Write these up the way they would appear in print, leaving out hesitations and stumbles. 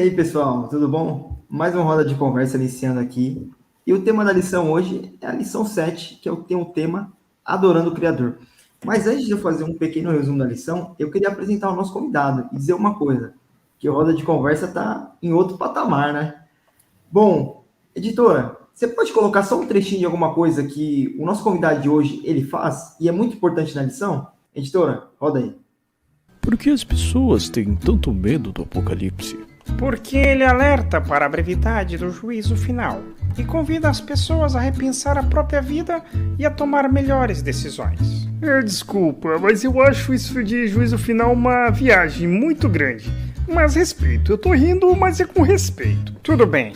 aí, pessoal, tudo bom? Mais uma roda de conversa iniciando aqui. E o tema da lição hoje é a lição 7, que tem o tema Adorando o Criador. Mas antes de eu fazer um pequeno resumo da lição, eu queria apresentar o nosso convidado e dizer uma coisa, que a roda de conversa está em outro patamar, né? Bom, editora, você pode colocar só um trechinho de alguma coisa que o nosso convidado de hoje ele faz e é muito importante na lição? Editora, roda aí. Por que as pessoas têm tanto medo do apocalipse? Porque ele alerta para a brevidade do juízo final e convida as pessoas a repensar a própria vida e a tomar melhores decisões. Desculpa, mas eu acho isso de juízo final uma viagem muito grande. Mas respeito, eu tô rindo, mas é com respeito. Tudo bem,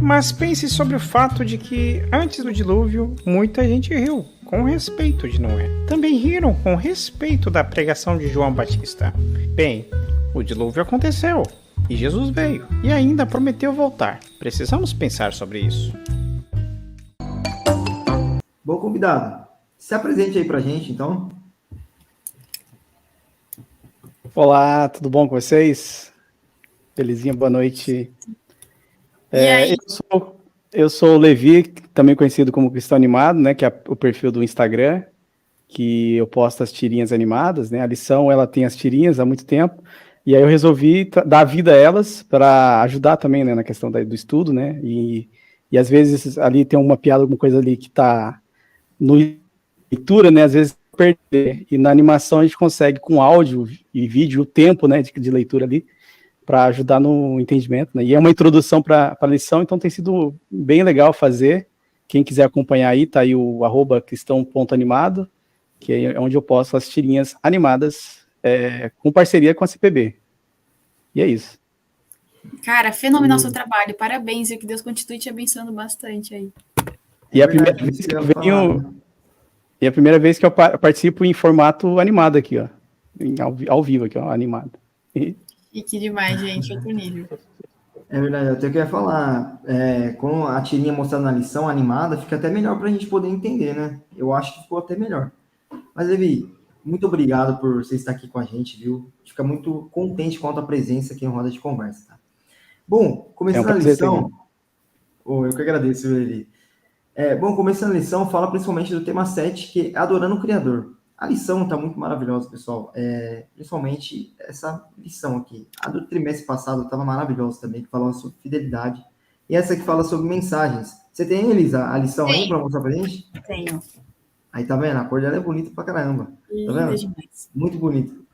mas pense sobre o fato de que antes do dilúvio, muita gente riu com respeito de Noé. Também riram com respeito da pregação de João Batista. Bem, o dilúvio aconteceu. E Jesus veio e ainda prometeu voltar. Precisamos pensar sobre isso. Bom, convidado, se apresente aí pra gente, então. Olá, tudo bom com vocês? Belezinha, boa noite. Eu sou o Levi, também conhecido como Cristão Animado, né, que é o perfil do Instagram, que eu posto as tirinhas animadas, né? A lição, ela tem as tirinhas há muito tempo. E aí eu resolvi dar vida a elas para ajudar também, né, na questão do estudo, né? E às vezes ali tem uma piada, alguma coisa ali que está no leitura, né? Às vezes perder. E na animação a gente consegue com áudio e vídeo o tempo, né, de leitura ali para ajudar no entendimento, né? E é uma introdução para a lição, então tem sido bem legal fazer. Quem quiser acompanhar aí, tá aí o @cristão.animado, que é onde eu posto as tirinhas animadas com parceria com a CPB. E é isso. Cara, fenomenal seu trabalho. Parabéns e que Deus continue te abençoando bastante aí. E a primeira vez que eu venho... E a primeira vez que eu participo em formato animado aqui, ó. Ao vivo aqui, ó, animado. E que demais, gente. Outro nível. É verdade, eu até queria falar, com a tirinha mostrada na lição animada, fica até melhor para a gente poder entender, né? Eu acho que ficou até melhor. Mas, Levi, muito obrigado por você estar aqui com a gente, viu? A gente fica muito contente com a tua presença aqui em Roda de Conversa, tá? Bom, começando a lição... eu que agradeço, Levi. Começando a lição, fala principalmente do tema 7, que é Adorando o Criador. A lição está muito maravilhosa, pessoal. Principalmente essa lição aqui. A do trimestre passado estava maravilhosa também, que falava sobre fidelidade. E essa que fala sobre mensagens. Você tem, Elisa, a lição aí para mostrar para gente? Tenho. Aí tá vendo? A cor dela é bonita pra caramba. Tá vendo? Demais. Muito bonito.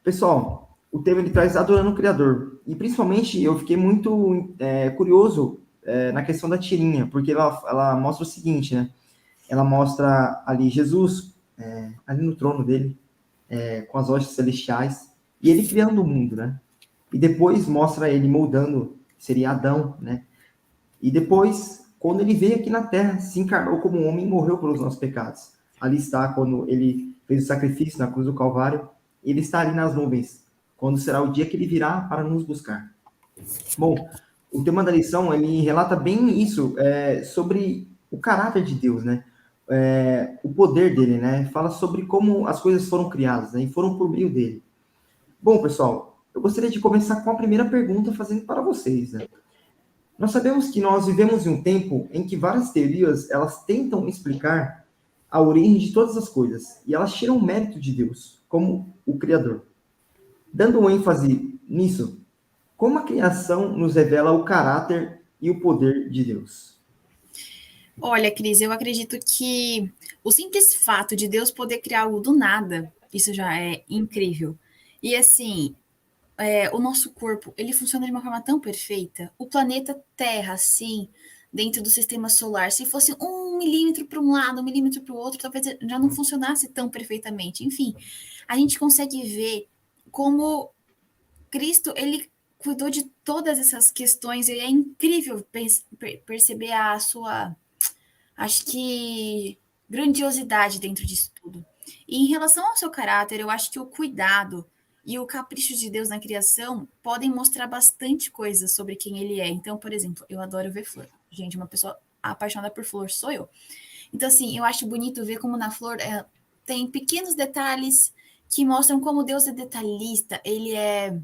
Pessoal, o tema ele traz Adorando o Criador. E principalmente eu fiquei muito curioso na questão da tirinha, porque ela mostra o seguinte, né? Ela mostra ali Jesus, ali no trono dele, com as hostes celestiais, e ele criando o mundo, né? E depois mostra ele moldando, seria Adão, né? E depois, quando ele veio aqui na Terra, se encarnou como um homem e morreu pelos nossos pecados. Ali está, quando ele fez o sacrifício na cruz do Calvário, ele está ali nas nuvens, quando será o dia que ele virá para nos buscar. Bom, o tema da lição, ele relata bem isso, sobre o caráter de Deus, né? O poder dele, né? Fala sobre como as coisas foram criadas, né? E foram por meio dele. Bom, pessoal, eu gostaria de começar com a primeira pergunta fazendo para vocês, né? Nós sabemos que nós vivemos em um tempo em que várias teorias, elas tentam explicar a origem de todas as coisas, e elas tiram o mérito de Deus, como o Criador. Dando um ênfase nisso, como a criação nos revela o caráter e o poder de Deus? Olha, Cris, eu acredito que o simples fato de Deus poder criar algo do nada, isso já é incrível. E assim, o nosso corpo, ele funciona de uma forma tão perfeita. O planeta Terra, assim, dentro do sistema solar, se fosse 1 milímetro para um lado, 1 milímetro para o outro, talvez já não funcionasse tão perfeitamente. Enfim, a gente consegue ver como Cristo, ele cuidou de todas essas questões, e é incrível perceber a sua, acho que, grandiosidade dentro disso tudo. E em relação ao seu caráter, eu acho que o cuidado e o capricho de Deus na criação podem mostrar bastante coisa sobre quem ele é. Então, por exemplo, eu adoro ver flor. Gente, uma pessoa apaixonada por flor sou eu. Então, assim, eu acho bonito ver como na flor tem pequenos detalhes que mostram como Deus é detalhista, ele é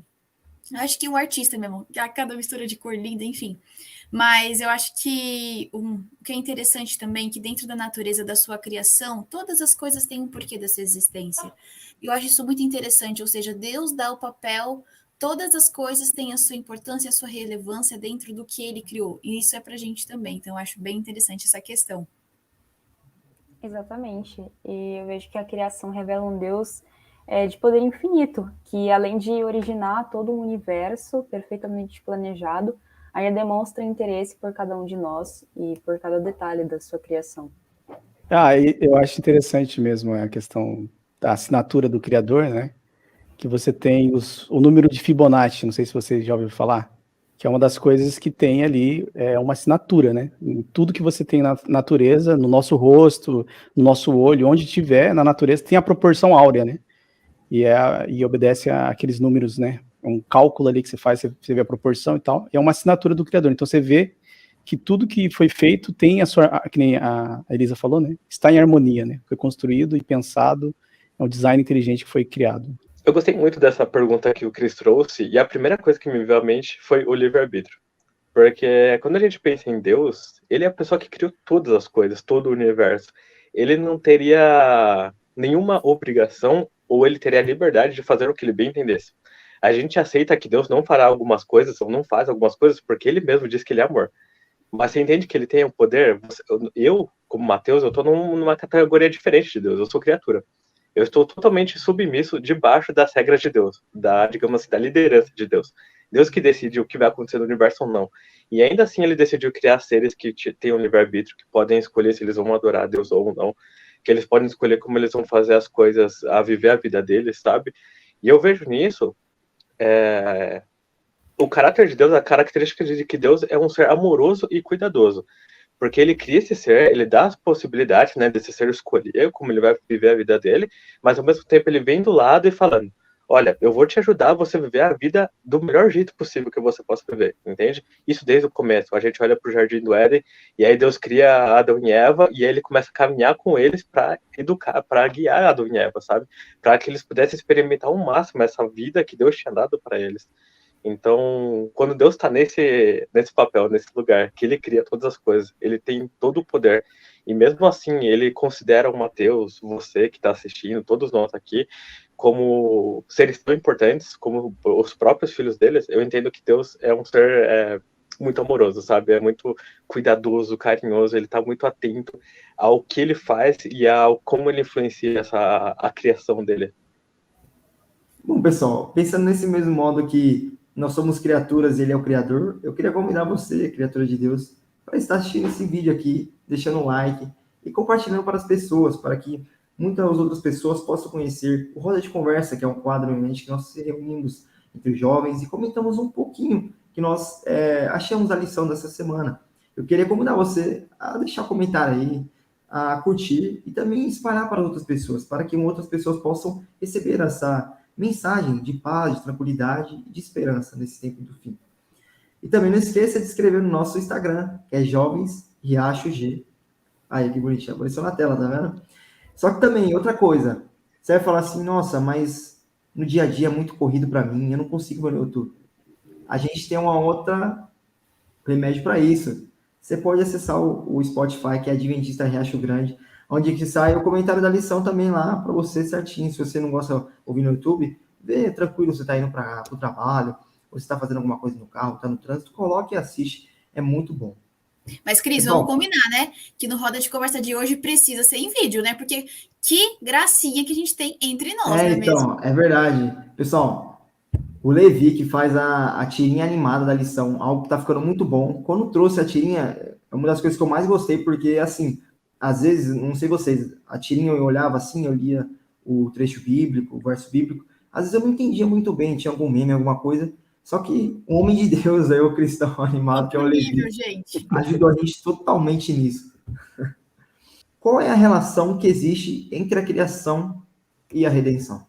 Eu acho que o artista mesmo, cada mistura de cor linda, enfim. Mas eu acho que o que é interessante também, que dentro da natureza da sua criação, todas as coisas têm um porquê da sua existência. E eu acho isso muito interessante, ou seja, Deus dá o papel, todas as coisas têm a sua importância, a sua relevância dentro do que ele criou. E isso é pra gente também. Então, eu acho bem interessante essa questão. Exatamente. E eu vejo que a criação revela um Deus de poder infinito, que além de originar todo um universo perfeitamente planejado, ainda demonstra interesse por cada um de nós e por cada detalhe da sua criação. E eu acho interessante mesmo a questão da assinatura do criador, né? Que você tem o número de Fibonacci, não sei se vocês já ouviram falar, que é uma das coisas que tem ali, é uma assinatura, né? Em tudo que você tem na natureza, no nosso rosto, no nosso olho, onde tiver na natureza, tem a proporção áurea, né? E obedece àqueles números, né? É um cálculo ali que você faz, você vê a proporção e tal, e é uma assinatura do criador. Então você vê que tudo que foi feito tem a sua, que nem a Elisa falou, né? Está em harmonia, né? Foi construído e pensado, é um design inteligente que foi criado. Eu gostei muito dessa pergunta que o Chris trouxe, e a primeira coisa que me veio à mente foi o livre-arbítrio. Porque quando a gente pensa em Deus, ele é a pessoa que criou todas as coisas, todo o universo. Ele não teria nenhuma obrigação, ou ele teria a liberdade de fazer o que ele bem entendesse. A gente aceita que Deus não fará algumas coisas, ou não faz algumas coisas, porque ele mesmo diz que ele é amor. Mas você entende que ele tem o poder? Eu, como Mateus, eu estou numa categoria diferente de Deus, eu sou criatura. Eu estou totalmente submisso debaixo das regras de Deus, digamos assim, da liderança de Deus. Deus que decide o que vai acontecer no universo ou não. E ainda assim ele decidiu criar seres que têm um livre-arbítrio, que podem escolher se eles vão adorar a Deus ou não, que eles podem escolher como eles vão fazer as coisas, a viver a vida deles, sabe? E eu vejo nisso o caráter de Deus, a característica de que Deus é um ser amoroso e cuidadoso. Porque ele cria esse ser, ele dá as possibilidades, né, desse ser escolher como ele vai viver a vida dele, mas ao mesmo tempo ele vem do lado e falando, olha, eu vou te ajudar a você viver a vida do melhor jeito possível que você possa viver, entende? Isso desde o começo. A gente olha para o Jardim do Éden, e aí Deus cria Adão e Eva, e aí ele começa a caminhar com eles para educar, para guiar Adão e Eva, sabe? Para que eles pudessem experimentar ao máximo essa vida que Deus tinha dado para eles. Então, quando Deus está nesse papel, nesse lugar, que ele cria todas as coisas, ele tem todo o poder, e mesmo assim ele considera o Mateus, você que está assistindo, todos nós aqui, como seres tão importantes, como os próprios filhos deles. Eu entendo que Deus é um ser muito amoroso, sabe? É muito cuidadoso, carinhoso, ele está muito atento ao que ele faz e ao como ele influencia a criação dele. Bom, pessoal, pensando nesse mesmo modo que nós somos criaturas e ele é o criador, eu queria convidar você, criatura de Deus, para estar assistindo esse vídeo aqui, deixando um like e compartilhando para as pessoas, para que muitas outras pessoas possam conhecer o Roda de Conversa, que é um quadro em que nós nos reunimos entre jovens e comentamos um pouquinho que nós achamos a lição dessa semana. Eu queria convidar você a deixar um comentário aí, a curtir e também espalhar para outras pessoas, para que outras pessoas possam receber essa mensagem de paz, de tranquilidade e de esperança nesse tempo do fim. E também não esqueça de se inscrever no nosso Instagram, que é Jovens Riacho G. Aí, que bonitinho, apareceu na tela, tá vendo? Só que também, outra coisa, você vai falar assim, nossa, mas no dia a dia é muito corrido para mim, eu não consigo ver no YouTube. A gente tem uma outra remédio para isso. Você pode acessar o Spotify, que é Adventista Riacho Grande, onde que sai o comentário da lição também lá para você certinho. Se você não gosta de ouvir no YouTube, vê tranquilo, você está indo para o trabalho, ou você está fazendo alguma coisa no carro, está no trânsito, coloque e assiste, é muito bom. Mas, Cris, vamos combinar, né? Que no Roda de Conversa de hoje precisa ser em vídeo, né? Porque que gracinha que a gente tem entre nós, né? Então, mesmo? é verdade. Pessoal, o Levi, que faz a tirinha animada da lição, algo que tá ficando muito bom. Quando trouxe a tirinha, é uma das coisas que eu mais gostei, porque, assim, às vezes, não sei vocês, a tirinha eu olhava assim, eu lia o trecho bíblico, o verso bíblico, às vezes eu não entendia muito bem, tinha algum meme, alguma coisa, só que o homem de Deus, aí, o cristão animado, que é o Levi, gente. ajudou a gente totalmente nisso. Qual é a relação que existe entre a criação e a redenção?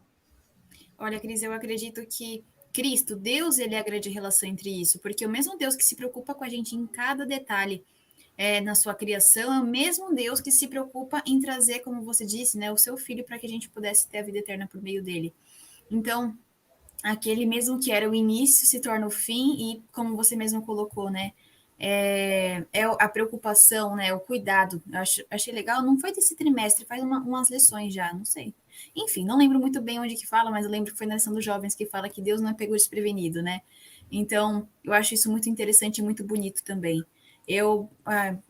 Olha, Cris, eu acredito que Cristo, Deus, ele é a grande relação entre isso, porque o mesmo Deus que se preocupa com a gente em cada detalhe na sua criação, é o mesmo Deus que se preocupa em trazer, como você disse, né, o seu filho para que a gente pudesse ter a vida eterna por meio dele. Então, aquele mesmo que era o início se torna o fim, e como você mesmo colocou, né? É a preocupação, né? O cuidado. Achei legal, não foi desse trimestre, faz umas lições já, não sei. Enfim, não lembro muito bem onde que fala, mas eu lembro que foi na lição dos jovens que fala que Deus não é pego desprevenido, né? Então, eu acho isso muito interessante e muito bonito também.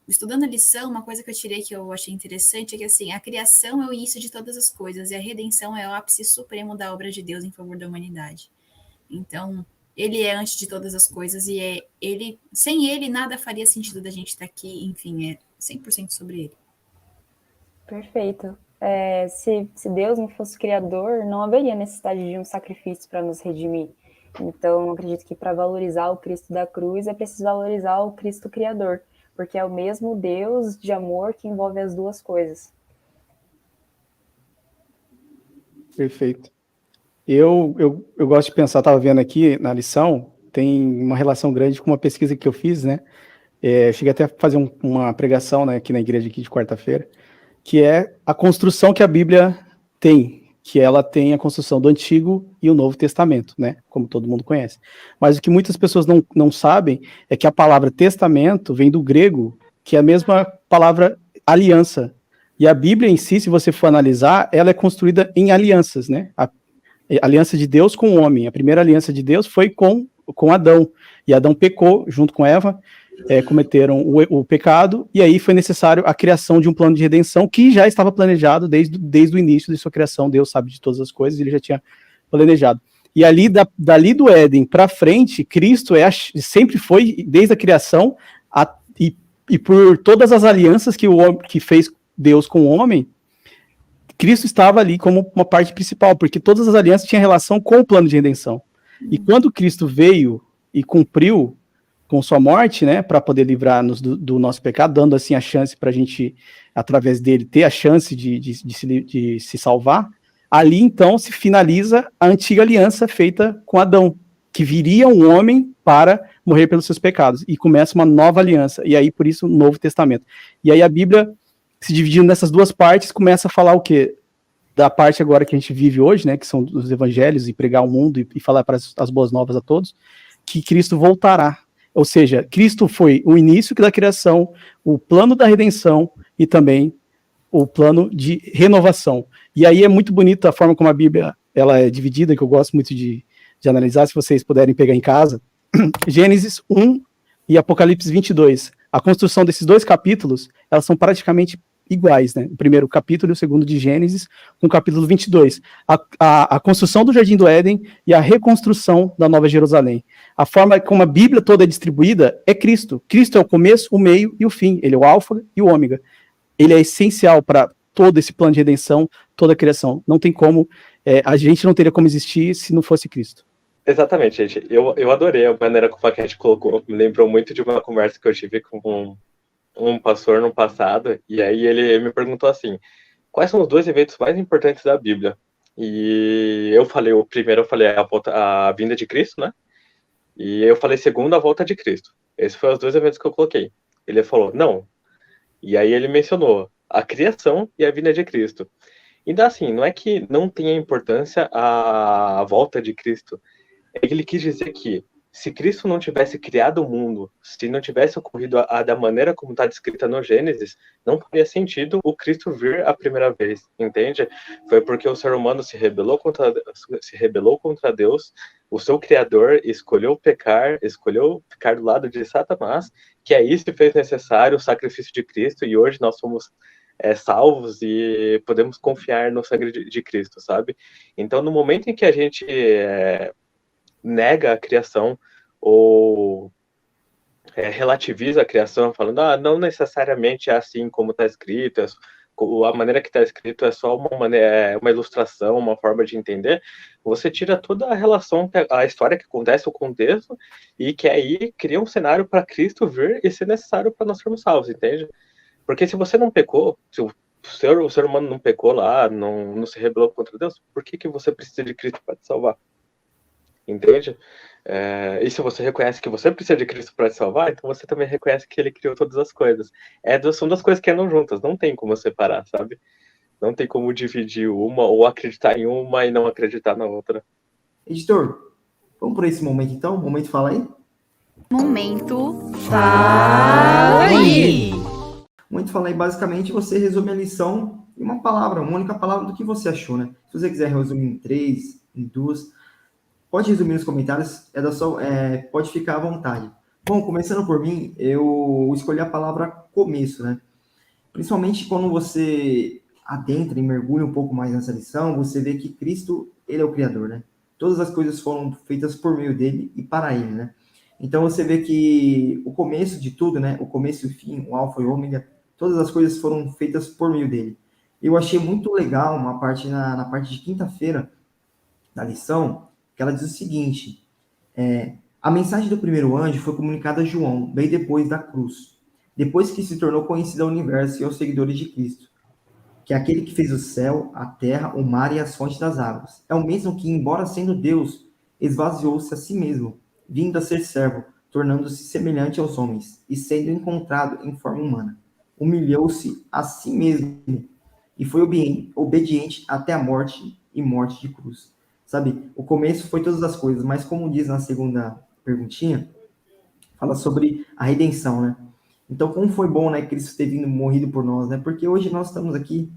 Estudando a lição, uma coisa que eu tirei que eu achei interessante é que, assim, a criação é o início de todas as coisas e a redenção é o ápice supremo da obra de Deus em favor da humanidade. Então, ele é antes de todas as coisas e sem ele nada faria sentido da gente estar aqui, enfim, é 100% sobre ele. Perfeito. Se Deus não fosse criador, não haveria necessidade de um sacrifício para nos redimir. Então, eu acredito que para valorizar o Cristo da cruz é preciso valorizar o Cristo criador, porque é o mesmo Deus de amor que envolve as duas coisas. Perfeito. Eu gosto de pensar, estava vendo aqui na lição, tem uma relação grande com uma pesquisa que eu fiz, né? Cheguei até a fazer uma pregação, né, aqui na igreja aqui de quarta-feira, que é a construção que a Bíblia tem, que ela tem a construção do Antigo e o Novo Testamento, né, como todo mundo conhece. Mas o que muitas pessoas não sabem é que a palavra testamento vem do grego, que é a mesma palavra aliança. E a Bíblia em si, se você for analisar, ela é construída em alianças, né? A aliança de Deus com o homem. A primeira aliança de Deus foi com Adão. E Adão pecou junto com Eva, cometeram o pecado, e aí foi necessário a criação de um plano de redenção que já estava planejado desde o início de sua criação. Deus sabe de todas as coisas, ele já tinha planejado. E ali, dali do Éden para frente, Cristo sempre foi, desde a criação, e por todas as alianças que fez Deus com o homem, Cristo estava ali como uma parte principal, porque todas as alianças tinham relação com o plano de redenção. E quando Cristo veio e cumpriu com sua morte, né, para poder livrar-nos do nosso pecado, dando assim a chance para a gente, através dele, ter a chance de se salvar, ali então se finaliza a antiga aliança feita com Adão, que viria um homem para morrer pelos seus pecados, e começa uma nova aliança, e aí por isso o Novo Testamento. E aí a Bíblia, se dividindo nessas duas partes, começa a falar o quê? Da parte agora que a gente vive hoje, né, que são os evangelhos, e pregar o mundo, e falar para as boas novas a todos, que Cristo voltará. Ou seja, Cristo foi o início da criação, o plano da redenção e também o plano de renovação. E aí é muito bonito a forma como a Bíblia ela é dividida, que eu gosto muito de analisar, se vocês puderem pegar em casa. Gênesis 1 e Apocalipse 22. A construção desses dois capítulos, elas são praticamente iguais, né? O primeiro capítulo e o segundo de Gênesis, com o capítulo 22. A construção do Jardim do Éden e a reconstrução da Nova Jerusalém. A forma como a Bíblia toda é distribuída é Cristo. Cristo é o começo, o meio e o fim. Ele é o alfa e o ômega. Ele é essencial para todo esse plano de redenção, toda a criação. Não tem como, a gente não teria como existir se não fosse Cristo. Exatamente, gente. Eu adorei a maneira como a Cat colocou. Me lembrou muito de uma conversa que eu tive com um pastor no passado, e aí ele me perguntou assim, quais são os dois eventos mais importantes da Bíblia? E eu falei, o primeiro eu falei a vinda de Cristo, né? E eu falei segundo, a volta de Cristo. Esses foram os dois eventos que eu coloquei. Ele falou, não. E aí ele mencionou a criação e a vinda de Cristo. Então, assim, não é que não tenha importância a volta de Cristo, é que ele quis dizer que se Cristo não tivesse criado o mundo, se não tivesse ocorrido da maneira como está descrita no Gênesis, não faria sentido o Cristo vir a primeira vez, entende? Foi porque o ser humano se rebelou contra Deus, o seu Criador escolheu ficar do lado de Satanás, que é isso que fez necessário o sacrifício de Cristo, e hoje nós somos salvos e podemos confiar no sangue de Cristo, sabe? Então, no momento em que a gente nega a criação ou relativiza a criação, falando, não necessariamente é assim como está escrito, a maneira que está escrito é só uma ilustração, uma forma de entender, você tira toda a relação, a história que acontece, o contexto, e que aí cria um cenário para Cristo vir e ser necessário para nós sermos salvos, entende? Porque se você não pecou, se o ser humano não pecou lá, não se rebelou contra Deus, por que você precisa de Cristo para te salvar? Entende? E se você reconhece que você precisa de Cristo para te salvar, então você também reconhece que ele criou todas as coisas. São duas coisas que andam juntas, não tem como separar, sabe? Não tem como dividir uma ou acreditar em uma e não acreditar na outra. Editor, vamos por esse momento então? Momento fala aí? Momento Fala aí! Momento fala aí, basicamente, você resume a lição em uma palavra, uma única palavra do que você achou, né? Se você quiser resumir em 3, em 2, pode resumir nos comentários, pode ficar à vontade. Bom, começando por mim, eu escolhi a palavra começo, né? Principalmente quando você adentra e mergulha um pouco mais nessa lição, você vê que Cristo, ele é o Criador, né? Todas as coisas foram feitas por meio dele e para ele, né? Então você vê que o começo de tudo, né? O começo e o fim, o alfa e o ômega, todas as coisas foram feitas por meio dele. Eu achei muito legal uma parte na parte de quinta-feira da lição, que ela diz o seguinte, a mensagem do primeiro anjo foi comunicada a João, bem depois da cruz, depois que se tornou conhecida ao universo e aos seguidores de Cristo, que é aquele que fez o céu, a terra, o mar e as fontes das águas. É o mesmo que, embora sendo Deus, esvaziou-se a si mesmo, vindo a ser servo, tornando-se semelhante aos homens, e sendo encontrado em forma humana. Humilhou-se a si mesmo, e foi obediente até a morte e morte de cruz. Sabe, o começo foi todas as coisas, mas como diz na segunda perguntinha, fala sobre a redenção, né? Então, como foi bom, né, Cristo ter vindo morrido por nós, né? Porque hoje nós estamos aqui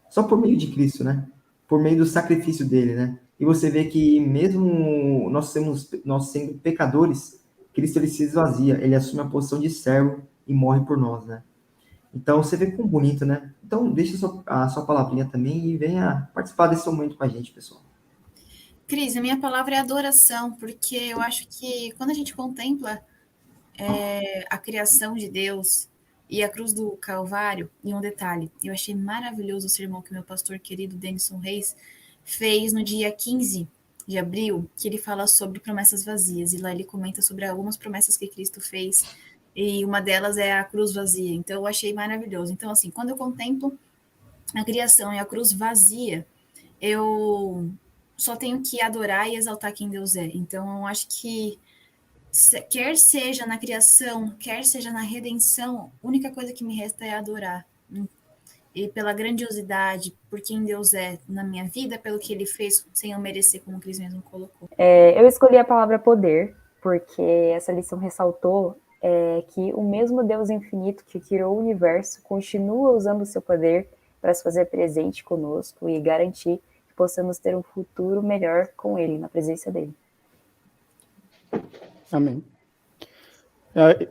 só por meio de Cristo, né? Por meio do sacrifício dele, né? E você vê que mesmo nós sendo pecadores, Cristo ele se esvazia, ele assume a posição de servo e morre por nós, né? Então, você vê como bonito, né? Então, deixa a sua palavrinha também e venha participar desse momento com a gente, pessoal. Cris, a minha palavra é adoração, porque eu acho que quando a gente contempla a criação de Deus e a cruz do Calvário, e um detalhe, eu achei maravilhoso o sermão que meu pastor querido Denison Reis fez no dia 15 de abril, que ele fala sobre promessas vazias, e lá ele comenta sobre algumas promessas que Cristo fez, e uma delas é a cruz vazia, então eu achei maravilhoso. Então, assim, quando eu contemplo a criação e a cruz vazia, eu só tenho que adorar e exaltar quem Deus é. Então, eu acho que quer seja na criação, quer seja na redenção, a única coisa que me resta é adorar. E pela grandiosidade, por quem Deus é na minha vida, pelo que ele fez sem eu merecer, como o Cris mesmo colocou. Eu escolhi a palavra poder, porque essa lição ressaltou que o mesmo Deus infinito que criou o universo continua usando o seu poder para se fazer presente conosco e garantir que possamos ter um futuro melhor com ele, na presença dele. Amém.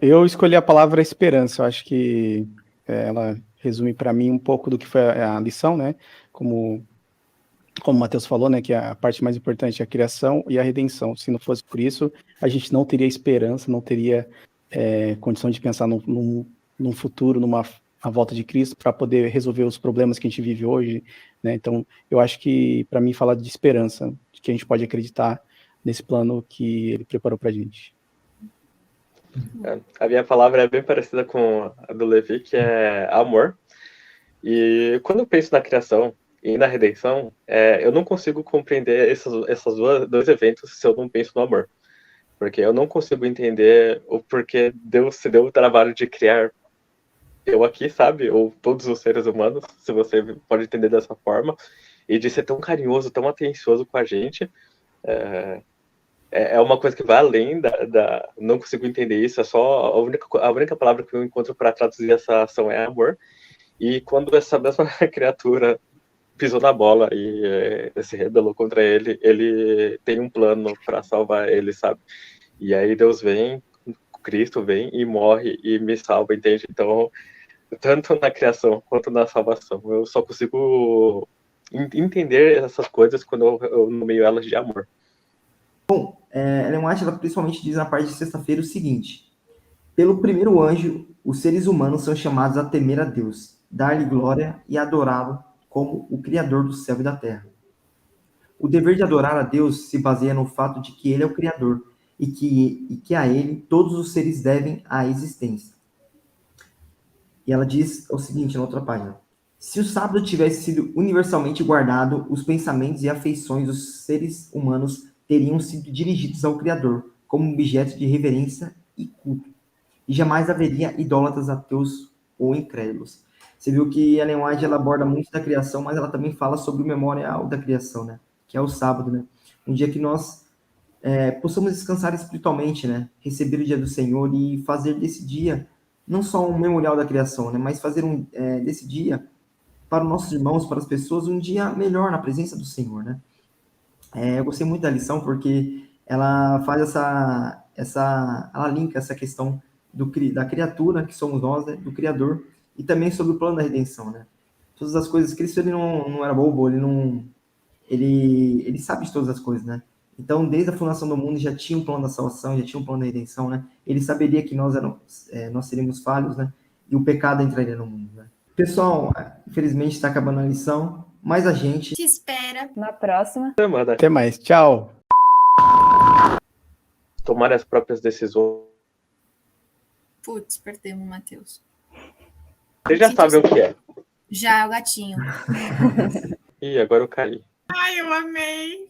Eu escolhi a palavra esperança. Eu acho que ela resume para mim um pouco do que foi a lição, né? Como o Matheus falou, né? Que a parte mais importante é a criação e a redenção. Se não fosse por isso, a gente não teria esperança, não teria condição de pensar num futuro, a volta de Cristo para poder resolver os problemas que a gente vive hoje, né? Então, eu acho que, para mim, falar de esperança, de que a gente pode acreditar nesse plano que ele preparou para a gente. A minha palavra é bem parecida com a do Levi, que é amor. E quando eu penso na criação e na redenção, eu não consigo compreender esses dois eventos se eu não penso no amor. Porque eu não consigo entender o porquê Deus se deu o trabalho de criar eu aqui, sabe? Ou todos os seres humanos, se você pode entender dessa forma, e de ser tão carinhoso, tão atencioso com a gente. É uma coisa que vai além não consigo entender isso, é só a única palavra que eu encontro para traduzir essa ação é amor. E quando essa mesma criatura pisou na bola e se rebelou contra ele, ele tem um plano para salvar ele, sabe? E aí Deus vem, Cristo vem e morre e me salva, entende? Então, tanto na criação quanto na salvação, eu só consigo entender essas coisas quando eu nomeio elas de amor. Bom, Ellen White, ela principalmente diz na parte de sexta-feira o seguinte: pelo primeiro anjo, os seres humanos são chamados a temer a Deus, dar-lhe glória e adorá-lo como o Criador do céu e da terra. O dever de adorar a Deus se baseia no fato de que ele é o Criador e que a ele todos os seres devem a existência. E ela diz o seguinte na outra página: se o sábado tivesse sido universalmente guardado, os pensamentos e afeições dos seres humanos teriam sido dirigidos ao Criador, como objeto de reverência e culto. E jamais haveria idólatras, ateus ou incrédulos. Você viu que Ellen White ela aborda muito da criação, mas ela também fala sobre o memorial da criação, né? Que é o sábado, né? um dia que nós possamos descansar espiritualmente, né? Receber o dia do Senhor e fazer desse dia não só um memorial da criação, né? Mas fazer desse dia para os nossos irmãos, para as pessoas, um dia melhor na presença do Senhor, né? Eu gostei muito da lição porque ela faz ela linka essa questão da criatura que somos nós, né? Do Criador, e também sobre o plano da redenção, né? Todas as coisas, Cristo ele não era bobo, ele sabe de todas as coisas, né? Então, desde a fundação do mundo já tinha um plano da salvação, já tinha um plano da redenção, né? Ele saberia que nós seríamos falhos, né? E o pecado entraria no mundo, né? Pessoal, infelizmente está acabando a lição, mas a gente Te espera. Na próxima. Até mais. Tchau. Tomar as próprias decisões. Putz, perdemos o Matheus. Vocês já sabem o que é. Já, o gatinho. Ih, agora eu caí. Ai, eu amei.